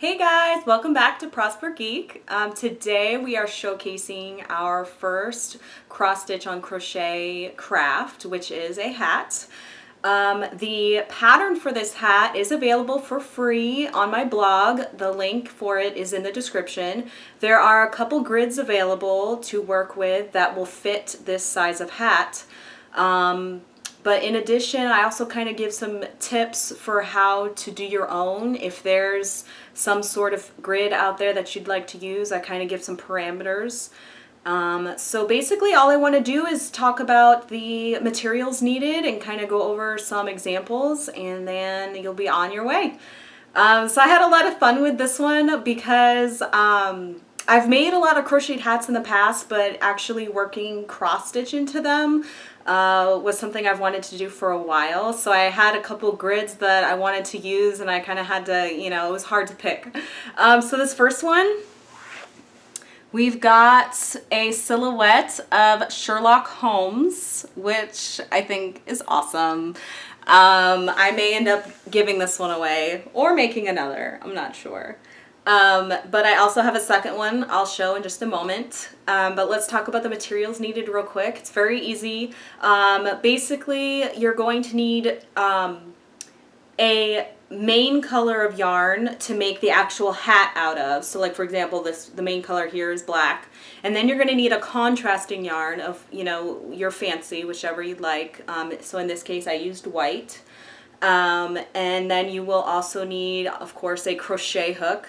Hey guys, welcome back to Prosper Geek. Today we are showcasing our first cross stitch on crochet craft, which is a hat. The pattern for this hat is available for free on my blog. The link for it is in the description. There are a couple grids available to work with that will fit this size of hat. But in addition, I also kind of give some tips for how to do your own. If there's some sort of grid out there that you'd like to use, I kind of give some parameters. So basically all I want to do is talk about the materials needed and kind of go over some examples, and then you'll be on your way. So I had a lot of fun with this one because I've made a lot of crocheted hats in the past, but actually working cross stitch into them was something I've wanted to do for a while. So I had a couple grids that I wanted to use, and I kind of had to, it was hard to pick. So this first one, we've got a silhouette of Sherlock Holmes, which I think is awesome. I may end up giving this one away or making another, I'm not sure. But I also have a second one I'll show in just a moment. But let's talk about the materials needed real quick. It's very easy. Basically, you're going to need a main color of yarn to make the actual hat out of. So like for example, the main color here is black. And then you're going to need a contrasting yarn of, your fancy, whichever you'd like. So in this case I used white. And then you will also need, of course, a crochet hook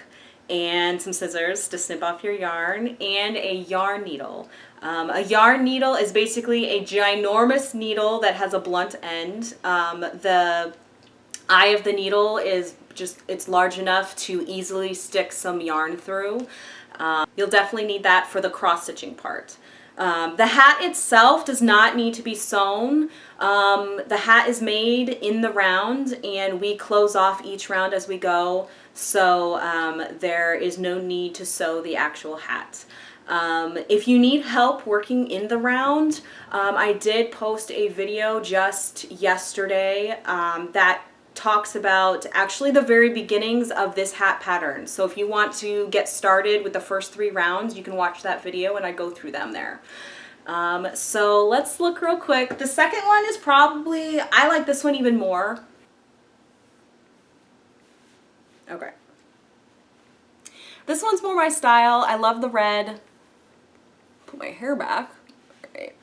and some scissors to snip off your yarn, and a yarn needle. A yarn needle is basically a ginormous needle that has a blunt end. The eye of the needle is it's large enough to easily stick some yarn through. You'll definitely need that for the cross-stitching part. The hat itself does not need to be sewn. The hat is made in the round, and we close off each round as we go, so there is no need to sew the actual hat. If you need help working in the round, I did post a video just yesterday that talks about actually the very beginnings of this hat pattern. So if you want to get started with the first 3 rounds, you can watch that video and I go through them there. So let's look real quick. The second one is probably, I like this one even more. Okay. This one's more my style. I love the red. Put my hair back. All right.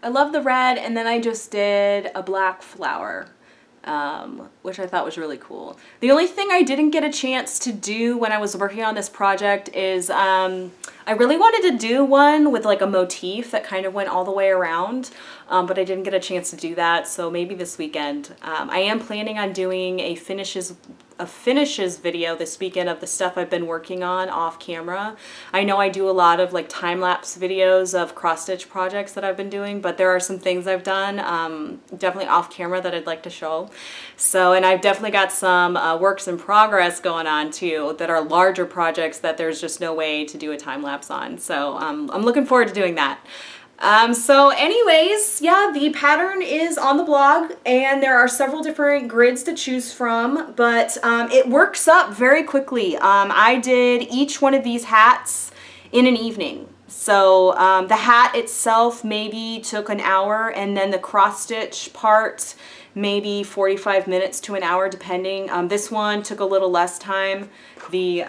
I love the red, and then I just did a black flower. Which I thought was really cool. The only thing I didn't get a chance to do when I was working on this project is I really wanted to do one with like a motif that kind of went all the way around, but I didn't get a chance to do that, so maybe this weekend. I am planning on doing a finishes video this weekend of the stuff I've been working on off camera. I know I do a lot of like time-lapse videos of cross-stitch projects that I've been doing, but there are some things I've done definitely off camera that I'd like to show. So, and I've definitely got some works in progress going on too that are larger projects that there's just no way to do a time-lapse on. So I'm looking forward to doing that. So anyways, yeah, the pattern is on the blog, and there are several different grids to choose from, but it works up very quickly. I did each one of these hats in an evening. So the hat itself maybe took an hour, and then the cross stitch part maybe 45 minutes to an hour depending. This one took a little less time. The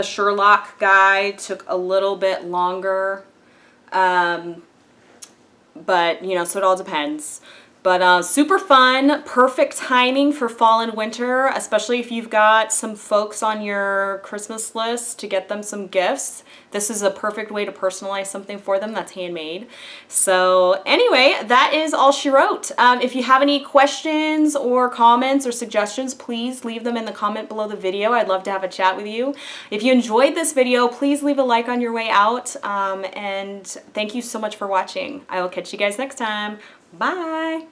Sherlock guy took a little bit longer. But so it all depends. But super fun, perfect timing for fall and winter, especially if you've got some folks on your Christmas list to get them some gifts. This is a perfect way to personalize something for them that's handmade. So anyway, that is all she wrote. If you have any questions or comments or suggestions, please leave them in the comment below the video. I'd love to have a chat with you. If you enjoyed this video, please leave a like on your way out. And thank you so much for watching. I will catch you guys next time. Bye!